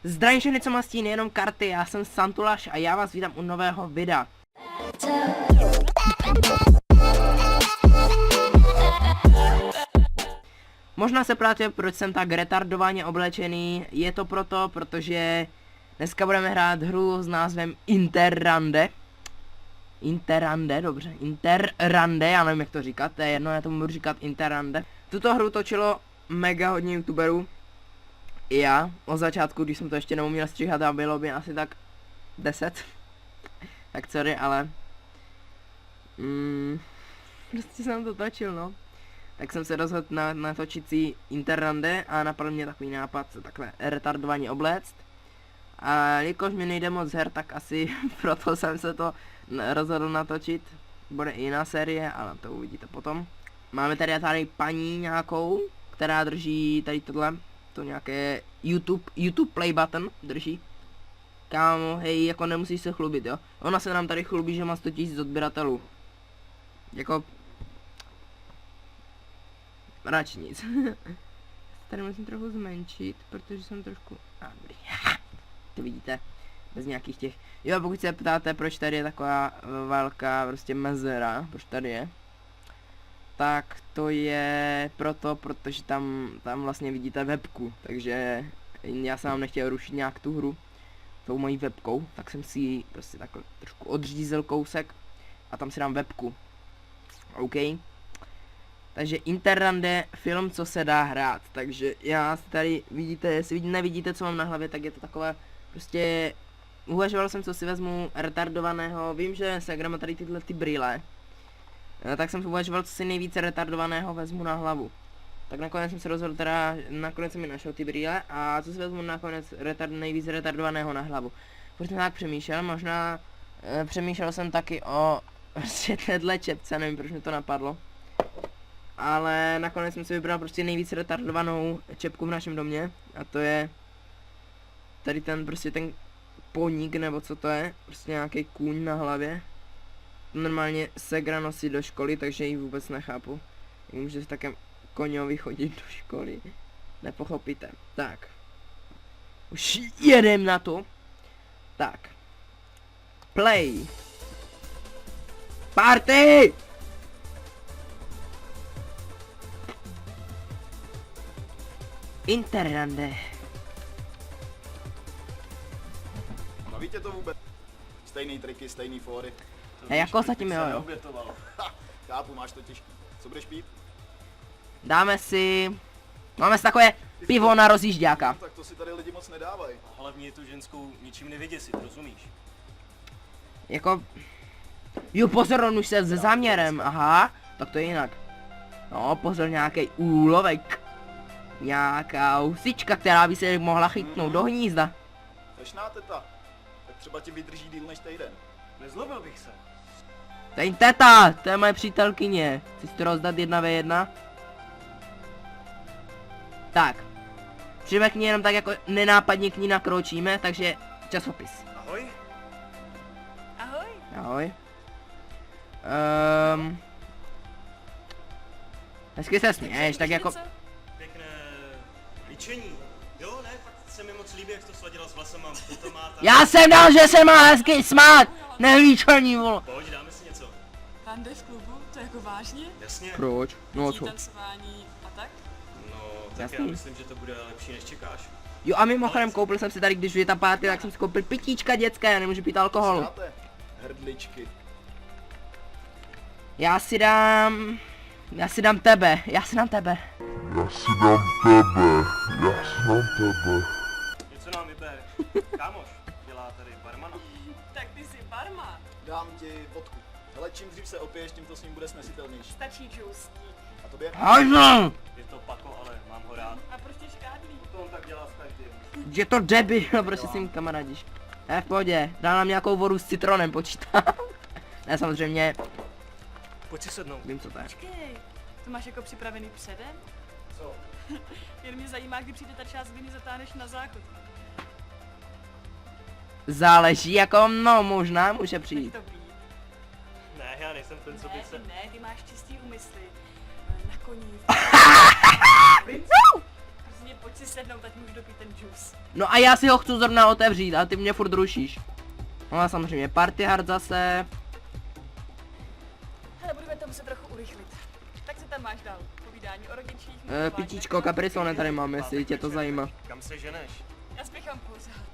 Zdravím všechny, co mastí nejenom karty, já jsem Santulaš a já vás vítám u nového videa. Možná se ptáte, proč jsem tak retardovaně oblečený, je to proto, protože dneska budeme hrát hru s názvem Interrande. Dobře, Interrande, já nevím jak to říkat, to je jedno, já tomu budu říkat Interrande. Tuto hru točilo mega hodně youtuberů. I já, od začátku, když jsem to ještě neuměl stříhat a bylo by asi tak 10. Tak sorry, ale prostě jsem to točil, no. Tak jsem se rozhodl natočit si Interrande a napadl mě takový nápad se takhle retardovaně obléct. A jakož mi nejde moc her, tak asi proto jsem se to rozhodl natočit. Bude i jiná série, ale to uvidíte potom. Máme tady paní nějakou, která drží tady tohle. To nějaké YouTube play button drží. Kámo, hej, jako nemusíš se chlubit, jo. Ona se nám tady chlubí, že má 100 000 odběratelů. Jako radši nic. Tady musím trochu zmenšit, protože jsem trošku... dobrý. To vidíte. Bez nějakých těch... Jo, pokud se ptáte, proč tady je taková velká prostě mezera, proč tady je, tak to je proto, protože tam vlastně vidíte webku, takže já jsem vám nechtěl rušit nějak tu hru tou mojí webkou, tak jsem si ji prostě takhle trošku odřízl kousek a tam si dám webku. OK. Takže Interrande, film, co se dá hrát, takže já si tady vidíte, jestli nevidíte, co mám na hlavě, tak je to takové prostě, uvažoval jsem, co si vezmu retardovaného, vím, že Segra má tady tyhle ty brýle. Tak jsem uvažoval, co si nejvíce retardovaného vezmu na hlavu. Tak nakonec jsem se rozhodl teda, nakonec jsem mi našel ty brýle a co si vezmu nakonec nejvíc retardovaného na hlavu. Protože jsem tak přemýšlel, možná přemýšlel jsem taky o prostě téhle čepce, nevím proč mi to napadlo. Ale nakonec jsem si vybral prostě nejvíc retardovanou čepku v našem domě a to je tady ten prostě ten poník nebo co to je, prostě nějaký kůň na hlavě. Normálně Segra nosí do školy, takže ji vůbec nechápu. Jak může s takém koňovi chodit do školy. Nepochopíte. Tak. Už jedem na to. Tak. Play. Party! Interrande. Baví tě to vůbec? Stejný triky, stejný fóry. Hej, jako zatím jo. Chápu, máš to těžký. Co budeš pít? Dáme si... Máme si takové pivo na rozjížďáka. No, tak to si tady lidi moc nedávají. A hlavně je tu ženskou ničím nevyděsit, rozumíš? Jako... Jo, pozor, on už se se záměrem, aha, tak to je jinak. No, pozor, nějaký úlovek. Nějaká husička, která by se mohla chytnout do hnízda. Fešná teta. Tak třeba ti vydrží díl než týden. Nezlobil bych se. To je teta, to je moje přítelkyně. Chci si to rozdat 1v1? Tak. Přijďme k ní jenom tak jako nenápadně k ní nakročíme, takže časopis. Ahoj. Ahoj. Ahoj. Hezky se směješ, tak jako... Pěkné líčení. Jo, ne, fakt se mi moc líbí, jak to sladila s vlasama. To má tak... Já jsem dal, že se má hezky smát! Nevíčení, vole. Pojď, dáme si něco. Rande v klubu? To jako vážně? Jasně. Proč? No co? Tancování a tak? No, tak Jasný. já myslím, že to bude lepší, než čekáš. Jo a mimochodem koupil jsem si tady, když je ta party, tak jsem si koupil pitíčka dětské, já nemůžu pít alkoholu. Znáte? Hrdličky. Já si dám tebe. Já si dám tebe. Něco nám vyber. Kámoš, dělá tady barmana. Tak ty jsi barman. Dám ti vodku. Hele, čím dřív se opiješ, tím to s ním bude snesitelnější. Stačí džoustí. A tobě? Hajzl! Je to pako, ale mám ho rád. A prostě škádlí. To on tak dělá s každým. Je to debil, prostě s ním kamarádíš. V pohodě, dá nám nějakou vodu s citronem, počítám. Ne, samozřejmě, Pojď si sednout. vím co to je. Počkej, to máš jako připravený předem? Co? Jen mě zajímá, kdy přijde ta část, kdy mi zatáhneš na záchod. Záleží jako, no možná může přijít. To být. Ne, já nejsem ten, co by Ne, se... ty ne, ty máš čistý úmysly. Na koni. Hlavně pojď si sednout, ať můžu dopít ten juice. No a já si ho chci zrovna otevřít a ty mě furt rušíš. No a samozřejmě party hard zase. Hele, budeme to muset trochu urychlit. Tak se tam máš dál. Povídání o rodičích. Pitíčko Caprisone tady mám, jestli tě to zajímá. Kam se ženeš? Já spěchám pořád.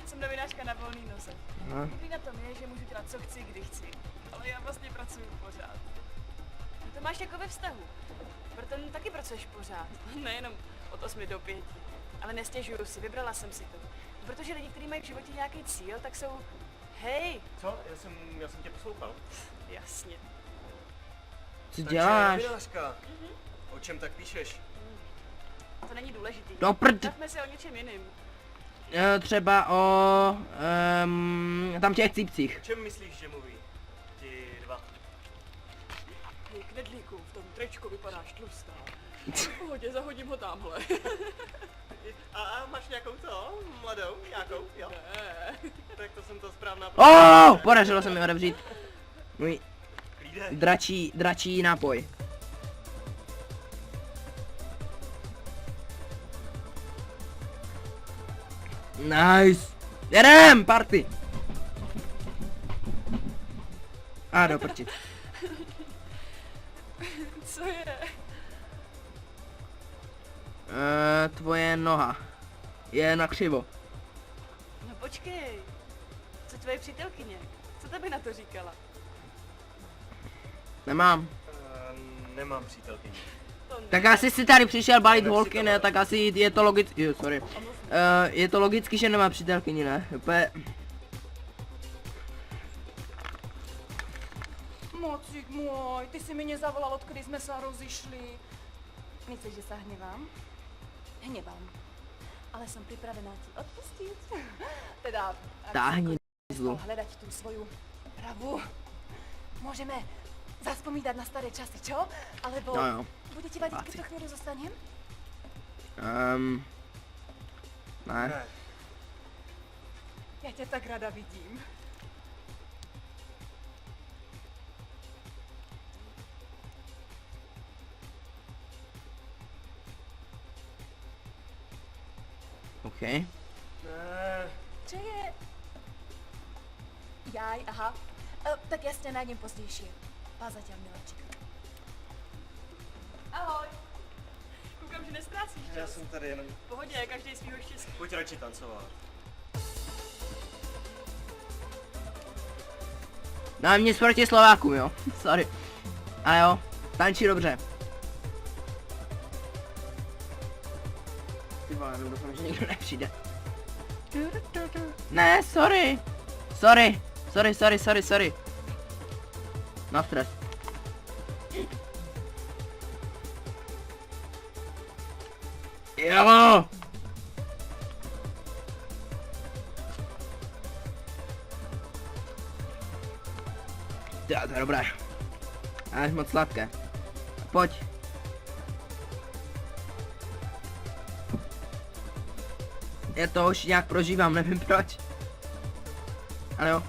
Jsem novinářka na volný noze. Aha. Dobrý na tom je, že můžu dělat co chci, kdy chci. Ale já vlastně pracuju pořád. No to máš jako ve vztahu. Proto taky pracuješ pořád. Nejenom od 8 do 5. Ale nestěžuju si, vybrala jsem si to. Protože lidi, kteří mají v životě nějaký cíl, tak jsou... Hej! Co? Já jsem tě poslouchal. Jasně. Co děláš? Novinářka. O čem tak píšeš? To není důležitý. No prd. Bavme se o něčem jiným. Třeba o... tam těch cípcích. O čem myslíš, že mluví? Ti dva. Hej, knedlíku, v tom tričku vypadáš tlustá. V pohodě, zahodím ho tamhle. A máš nějakou to? Mladou? Nějakou? Jo? Ne. Tak to jsem to správná. Podařilo se mi otevřít můj Klíde. dračí nápoj. Nice. Jedem, party. A do prčic. Co je? Tvoje noha je na křivo. No počkej. Co tvoje přítelkyně? Co tebe na to říkala? Nemám. Nemám přítelkyni. To ne. Tak asi si tady přišel balit holky, ne? Tak asi je to logicky, jo, sorry. Je to logicky, že nemá přítelkyni, ne? Úplně... Mocík můj, ty jsi mi nezavolal, odkdy jsme se rozišli. Myslíš, že se hněvám? Hněvám. Ale jsem připravená ti odpustit. Teda... Táhni zlu. Hledat tu svoju pravu. Můžeme zaspomínat na staré časy, čo? Alebo No jo. bude ti vadit, Váci. když to chvíli zostanem? Ne. Já tě tak ráda vidím. OK. Co je? Jaj, aha. Tak jasně, najdem pozdější. Pá zatím, miláček. Ahoj. Koukám, že nestrácíš Já čas. jsem tady jenom... V pohodě, každý svýho štěstí. Pojď radši tancovat. Dám nic proti Slovákům, jo. Sorry. A jo, tančí dobře. Ty vole, jenom doufám, že nikdo nepřijde. Ne, sorry. Sorry. Na stres. Jo! Jo, to je dobré. Ale je moc sladké. Pojď. Já to už nějak prožívám, nevím proč. Ale jo.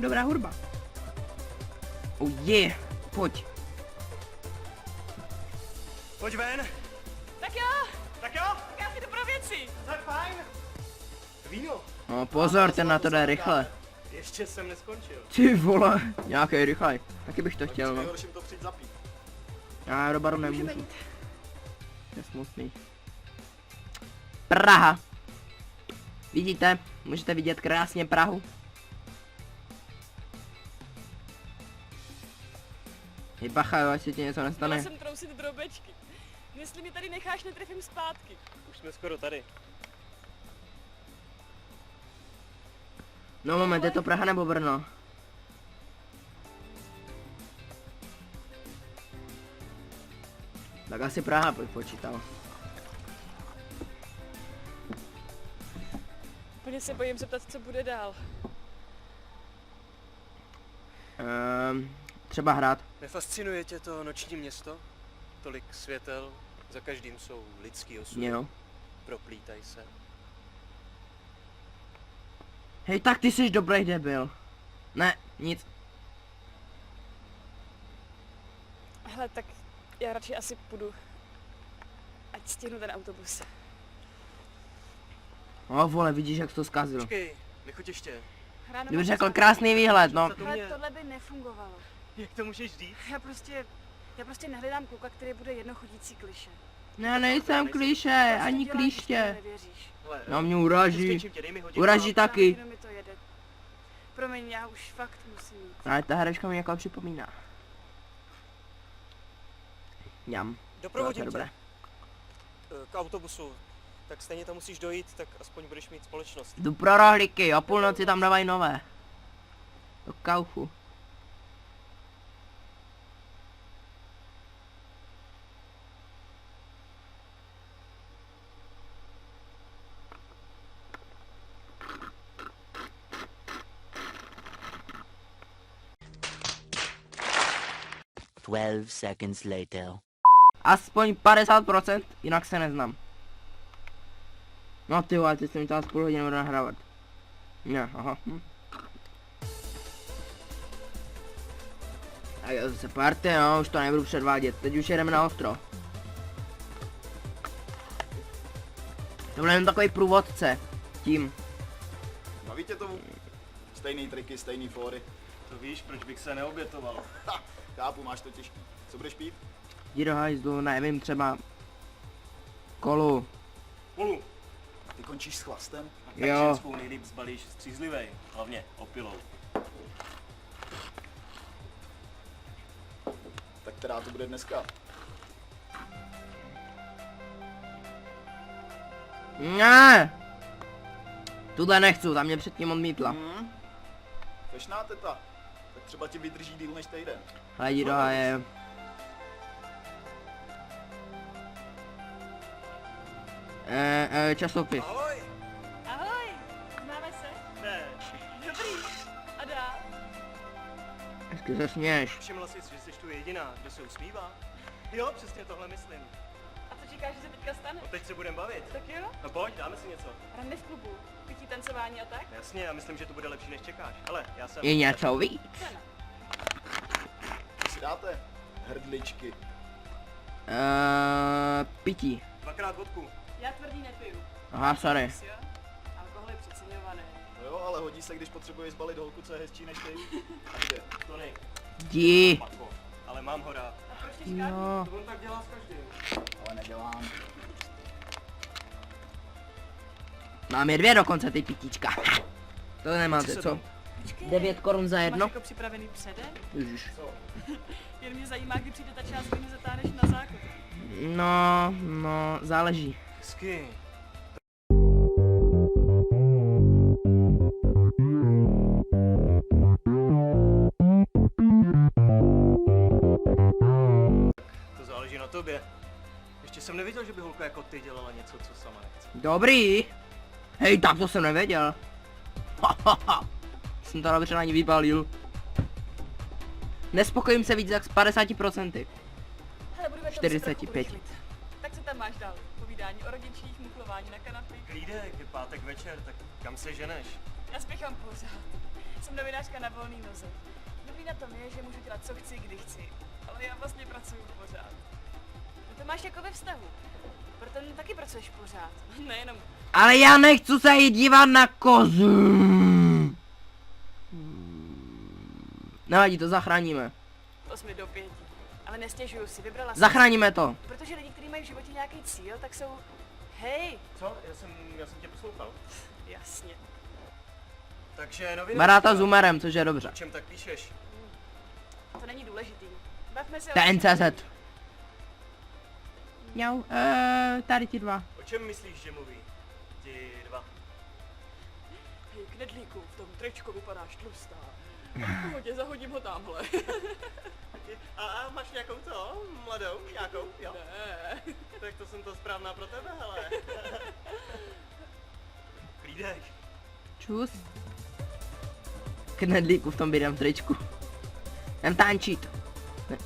Dobrá hudba. Oh yeah, pojď. Pojď ven! Tak jo, Tak jo! tak já si jdu pro věci. To je fajn! Víno! No pozor, ten na to jde rychle. Ještě jsem neskončil. Ty vole, nějaký rychlej. Taky bych to chtěl, no. Nejhorším to přijít zapít. Já do baru nemůžu. Je smutný. Praha. Vidíte? Můžete vidět krásně Prahu. Hej bacha, jo, ať se ti něco Měla nestane. jsem trousit drobečky. Jestli mě tady necháš, netrefím zpátky. Už jsme skoro tady. No moment, je to Praha nebo Brno? Tak asi Praha bych počítal. Úplně se bojím zeptat, co bude dál. Třeba hrát. Nefascinuje tě to noční město? Tolik světel, za každým jsou lidský osudy. Jo. Proplítaj se. Hej, tak ty jsi dobrý debil. Ne, nic. Hele, tak já radši asi půjdu. ať stihnu ten autobus. O vole, vidíš, jak to zkazil. Počkej, nechoď ještě. Ráno Kdyby mám řekl pořád- krásný výhled, no. To Ale mě- tohle by nefungovalo. Jak to můžeš říct? Já prostě nehledám kluka, který bude jednochodící kliše. Já nejsem kliše, To, co ani děláš, když tomu klíště. nevěříš. Hele, No mě uráží. přesvědčím tě, dej mi hodinu Uráží a- taky. Jenom mi to jede. Promiň, já už fakt musím jít. Ale ta herečka mi jako připomíná. Ňam. Doprovodím To je tě dobré. k autobusu. Tak stejně tam musíš dojít, tak aspoň budeš mít společnost. Jdu pro rohlíky, o půlnoci tam dávají nové. Do kaufu. Seconds later. Aspoň 50%, jinak se neznám. No ty vole, ty jsi mi to asi půl hodiny budu nahrávat. Ne, aha. Tak jo, zase party, no, už to nebudu předvádět, teď už jedeme na ostro. To byl jen takový průvodce, tím. Baví tě to vůbec? Stejný triky, stejný fóry. To víš, proč bych se neobětoval. Ha, chápu, máš to těžký. Co budeš pít? Jdi do hajzlu, nevím, třeba... Kolu. Polu. Ty končíš s chlastem? Tak Jo. ženskou nejlíp zbalíš střízlivej. Hlavně opilou. Tak která to bude dneska? Ne! Tuhle nechci, tam mě předtím odmítla. Fešná teta. Tak třeba ti vydrží díl než týden. Ale jdi do haje. Časopis. Ahoj. Ahoj, známe se? Ne. Dobrý. A dál? Hezky se směješ. Všimla jsi, že jsi tu jediná, kdo se usmívá? Jo, přesně tohle myslím. A co čekáš, že se teďka stane? No teď se budeme bavit. Tak jo? No pojď, dáme si něco. Rande v klubu, pití, tancování a tak? Jasně, já myslím, že to bude lepší, než čekáš. Ale já jsem... Je něco víc? Cena. Co si dáte? Hrdličky. Pití. Dvakrát vodku. Já tvrdý nepiju. Aha, sorry. Yes, jo? Alkohol je přeceňovaný. No jo, ale hodí se, když potřebuješ zbalit holku, co je hezčí než ty. Takže, Tony, Jdi. Mako. Ale mám ho rád. A proč ti škádí? No. To on tak dělá s každým. ale nedělám. Mám je 2 dokonce, ty pitíčka. To nemáte, co? Počkej, 9 korun za máš jedno? jako připravený předem? Ježiš. Co? Jen mě zajímá, kdy přijde ta část, kdy mě zatáhneš na základ. No, záleží. Hezky. To záleží na tobě. Ještě jsem nevěděl, že by holka jako ty dělala něco, co sama nechce. Dobrý. Hej, tak to jsem nevěděl. Jsem to dobře ani vypálil. Nespokojím se víc jak z 50%. Hele, budeme to 45. Tak co tam máš dál? Povídání o rodičích, muchlování na kanapy. Klídek, je pátek večer, tak kam se ženeš? Já spěchám pořád. Jsem novinářka na volný noze. Dobrý na tom je, že můžu dělat co chci, kdy chci. Ale já vlastně pracuju pořád. No to máš jako ve vztahu. Proto taky pracuješ pořád. Nejenom Ale já nechci se jít dívat na kozu. Nevadí, to zachráníme. 8 do 5. Ale nestěžuju si, vybrala jsem. Zachráníme to. Protože lidi, kteří mají v životě nějaký cíl, tak jsou... Hej, Co? Já jsem tě poslouchal. jasně. Takže novinářka. Baráta s Umerem, což je dobře. O čem tak píšeš? To není důležitý. Bavme se To je čem NCZ. chci. Mňau, tady ti 2. O čem myslíš, že mluví? Ti dva. Hej, knedlíku, v tom tričku vypadáš tlustá. V pohodě, zahodím ho tamhle. A máš nějakou to? Mladou? Nějakou? Jo? Ne. Tak to jsem to správná pro tebe, hele. Klídek. Čus. Knedlíku v tom bílém tričku. Jdem tančit. Ne.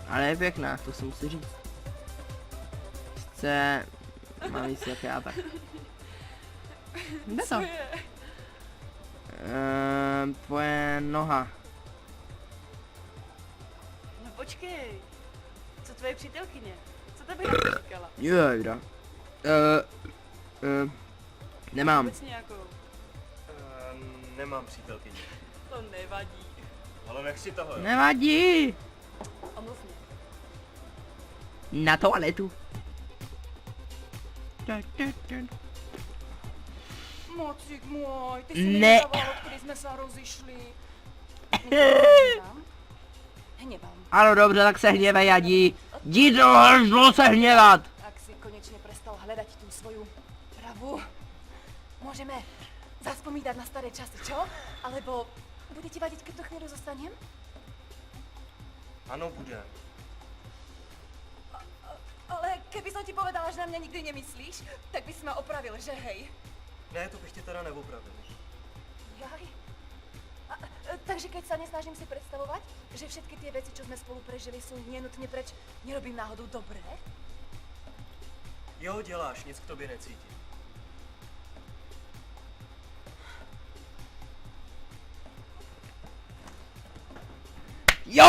Ale je pěkná, to se musí říct. Chce... Mám víc jak já, tak. Kde to? Co je? Tvoje noha. No počkej. Co tvoje přítelkyně? Co To bych taky říkala. Jojda. Nemám. Vůbec nějakou. Nemám přítelkyni. To nevadí. Ale nechci toho, jo. Nevadí. Omluv mě. Na toaletu. Mocik můj, ty jsi mi Ne. nezavolal, když jsme se rozišli. Hněvám. Ano, dobře, tak se hněvej, Jadí. Jdi do se hněvat. Tak si konečně prestal hledat tu svoju pravu. Můžeme zaspomínat na staré časy, čo? Alebo bude ti vadit, keď to chvíli zostanem? Ano, bude. Ale keby som ti povedala, že na mě nikdy nemyslíš, tak bys ma opravil, že hej? Ne, to bych tě teda neopravil. Jaj. Takže keď sa nesnažím si predstavovať, že všetky tie veci, čo sme spolu prežili, sú nenutne preč, nerobím náhodou dobré? Jo, děláš, nic k tobě necítím. Jo,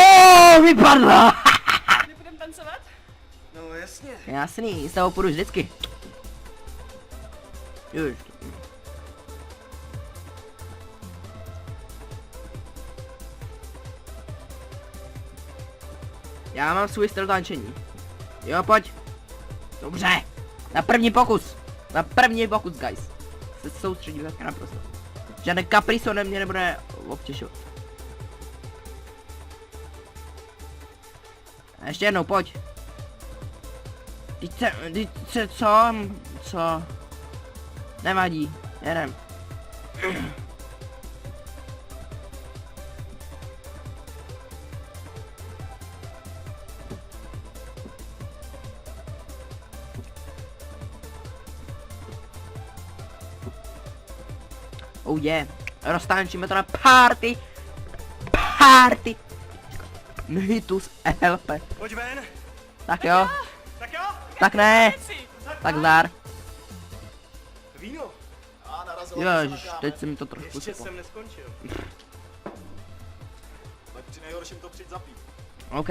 vypadla. Nebudem tancovat? No jasně. Jasný, s tebou půjdu vždycky. Už. Já mám svůj styl tančení. Jo, pojď. Dobře. Na první pokus. Na první pokus, guys. Se soustředím tak naprosto. Žádné kapriso mě nebude obtěžovat. A ještě jednou, pojď. Teď se, co? Nevadí, jedem. Oh yeah, roztančíme to na party. Party. Myhitus helpe. Pojď ven. Tak jo, Tak jo. tak ne, tak zdar. Víno. A narazila jsem se Ježiš, na kámen. teď se mi to trošku Ještě syplo. jsem neskončil. Tak při nejhorším to přijď zapít. OK.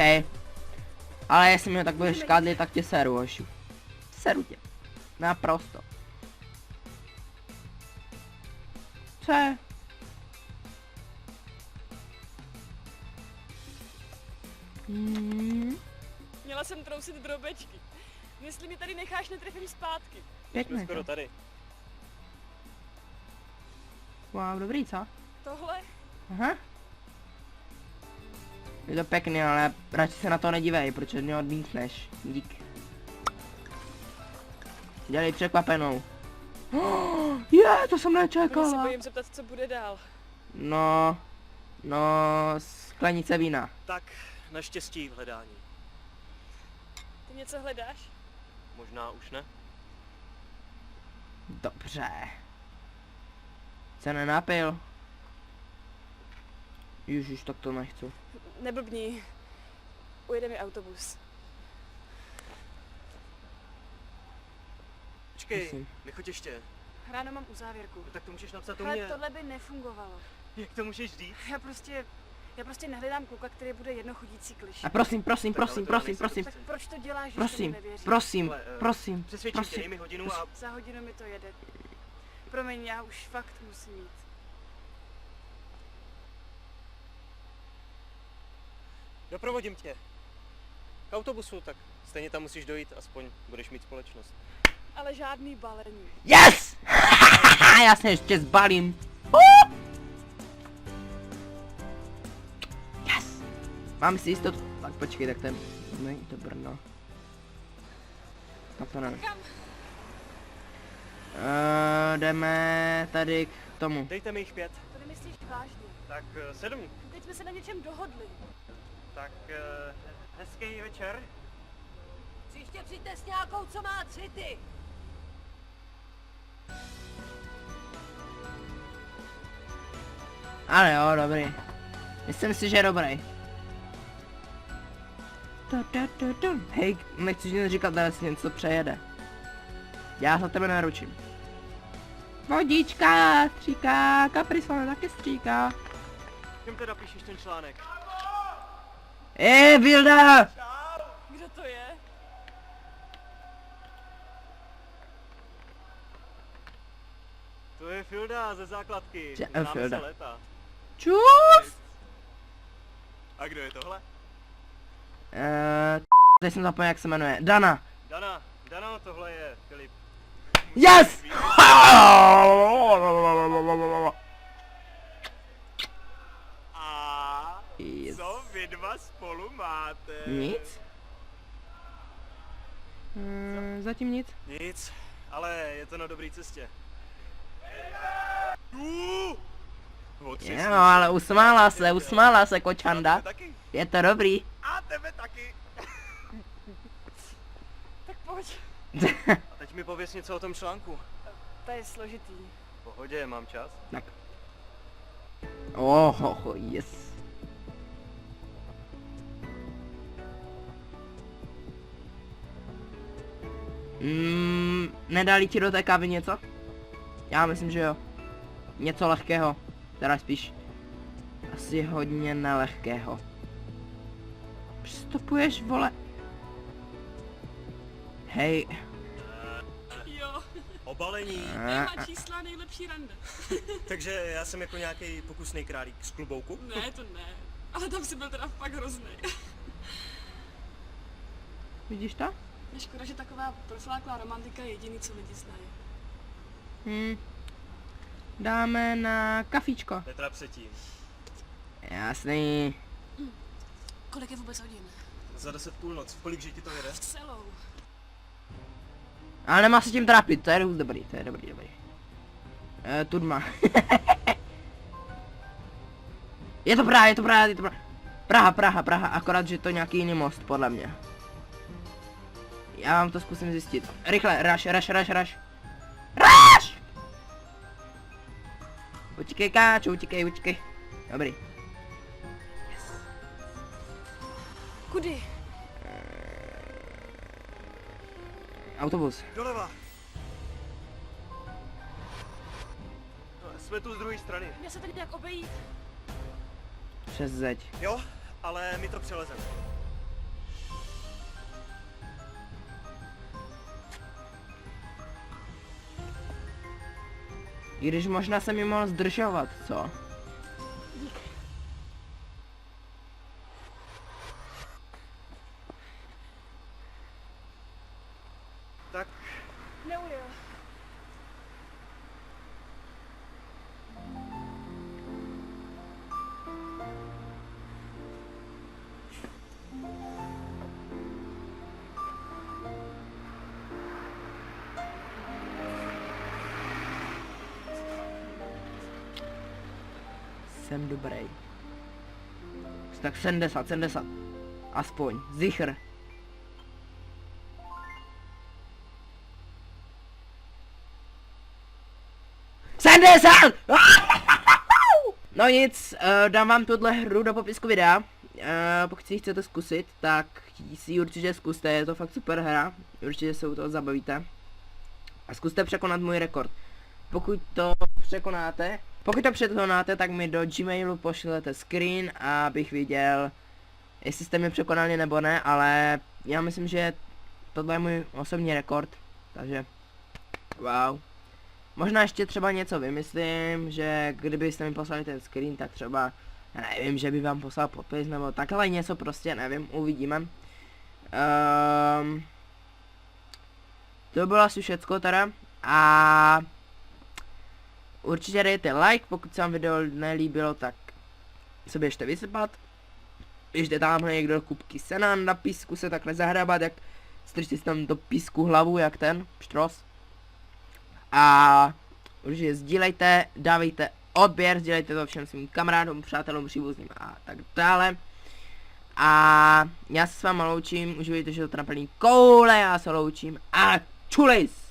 Ale jestli mi ho tak budeš škádlit, tak tě seru, hoši. Seru tě. Naprosto. Co je? Měla jsem trousit drobečky. Jestli mi tady necháš, netrefím zpátky. Pěkně Skoro to. tady. Wow, dobrý, co? Tohle? Aha. Je to pěkný, ale radši se na to nedívej, protože mě odmítneš. Dík. Dělej překvapenou. Je, to jsem Mě se nečekala. bojím zeptat, co bude dál. No, sklenice vína. Tak, naštěstí v hledání. Ty něco hledáš? Možná už ne. Dobře. Se nenapil. Ježiš, tak to nechci. Neblbni. Ujede mi autobus. Počkej, Prosím. nechoď ještě. Ráno mám uzávěrku. No, tak to můžeš napsat u Ale mě. tohle by nefungovalo. Jak to můžeš říct? Já prostě nehledám kluka, který bude jednochodící kliš. A prosím, Tak ale to nejsem Tak proč to děláš, když to prosím, mi nevěříš? prosím, Hele, prosím, Přesvědčím tě, dej prosím. mi hodinu a... Za hodinu mi to jede. Promiň, já už fakt musím jít. Doprovodím tě. K autobusu, tak stejně tam musíš dojít, aspoň budeš mít společnost. Ale žádný balení. Yes! Já se ještě zbalím. Yes! Mám si jistotu. Tak počkej, tak ten... Není to Brno. Tak to ne. Kam? Jdeme tady k tomu. Dejte mi jich 5. To nemyslíš vážně. Tak 7. Teď jsme se na něčem dohodli. Tak hezký večer. Příště přijďte s nějakou, co má city. Ale jo, dobrý. Myslím si, že je dobrý. Hej, nechci nic říkat, ale si něco přejede. Já za tebe neručím. Vodička, stříká, kaprisona taky stříká. Čem teda píšeš ten článek? Vilda! Kdo to je? To je Filda ze základky. Že- Známe Filda. se léta. Čus! A kdo je tohle? Teď jsem zapomněl, jak se jmenuje. Dana. Dana, tohle je Filip. Yes! A Yes. co vy dva spolu máte? Nic? Zatím nic. Nic, ale je to na dobré cestě. Jo, ale usmála se kočanda. Taky? Je to dobrý. A tebe taky. Tak pojď. A teď mi pověs něco o tom článku. To je složitý. V pohodě, mám čas. Tak. Oh, yes. Nedali ti do té kávy něco? Já myslím, že jo. Něco lehkého. Teda spíš asi hodně nelehkého. Přistupuješ, vole. Hej. Jo, Obalení. téma čísla nejlepší rande. Takže já jsem jako nějaký pokusný králík z klubouku. Ne, to ne. Ale tam si byl teda fakt hrozný. Vidíš to? Je škoda, že taková profláklá romantika je jediný, co lidi znají. Dáme na kafíčko. Petra předtím. Jasný. Kolik je vůbec hodin? Za 10 půlnoc. V kolik že ti to jede? Celou. Ale nemá se tím trápit, to je dobrý, to je dobrý. Tudma. je to Praha, akorát, že to nějaký jiný most, podle mě. Já vám to zkusím zjistit. Rychle, rush! Utíkej, káču, utíkej. Dobrý. Kudy? Autobus. Doleva. No, jsme tu z druhé strany. Mě se tady nějak obejít. Přes zeď. Jo, ale my to přelezeme. I když možná se mi mohl zdržovat, co? Tak, Neujel. Jsem dobrý. Tak 70. Aspoň. Zichr. No nic, dám vám tuhle hru do popisku videa. Pokud si ji chcete zkusit, tak si ji určitě zkuste, je to fakt super hra. Určitě se u toho zabavíte. A zkuste překonat můj rekord. Pokud to překonáte, tak mi do Gmailu pošlete screen, abych viděl, jestli jste mi překonali nebo ne, ale já myslím, že tohle je můj osobní rekord, takže wow. Možná ještě třeba něco vymyslím, že kdybyste mi poslali ten screen, tak třeba, já nevím, že by vám poslal podpis nebo takhle něco prostě, nevím, uvidíme. To bylo asi všecko teda a určitě dejte like, pokud se vám video nelíbilo, tak se běžte vysypat. Běžte tamhle někdo do kupky sena na písku se takhle zahrabat, jak strčte si tam do písku hlavu, jak ten pštros. A určitě sdílejte, dávejte odběr, sdílejte to všem svým kamarádům, přátelům, příbuzným a tak dále. A já se s váma loučím, už vidíte, že to naplní koule, já se loučím a čulis!